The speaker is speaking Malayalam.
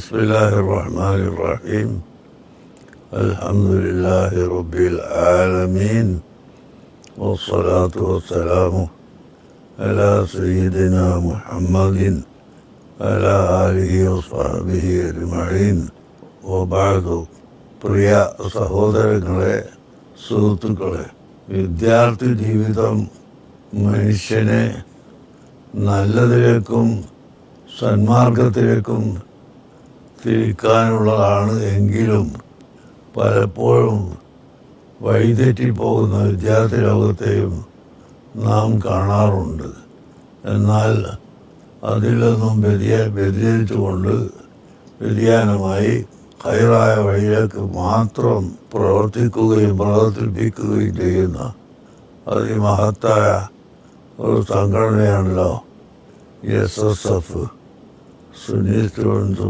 بسم الله الرحمن الرحيم الحمد لله رب العالمين والصلاة والسلام على سيدنا محمد على آله وصحبه أجمعين وبعد പ്രിയ സഹോദരങ്ങളെ, സുഹൃത്തുക്കളെ, വിദ്യാർത്ഥി ജീവിതം മനുഷ്യനെ നല്ലതിലേക്കും സന്മാർഗത്തിലേക്കും തിരിക്കാനുള്ളതാണ്. എങ്കിലും പലപ്പോഴും വഴിതെറ്റിപ്പോകുന്ന വിദ്യാർത്ഥി ലോകത്തെയും നാം കാണാറുണ്ട്. എന്നാൽ അതിലൊന്നും വ്യതിചലിച്ചുകൊണ്ട് വ്യതിയാനമായി ഹൈറായ വഴിയിലേക്ക് മാത്രം പ്രവർത്തിപ്പിക്കുകയും ചെയ്യുന്ന അതിമഹത്തായ ഒരു സംഘടനയാണല്ലോ SSF, സുന്നി സ്റ്റുഡൻസ്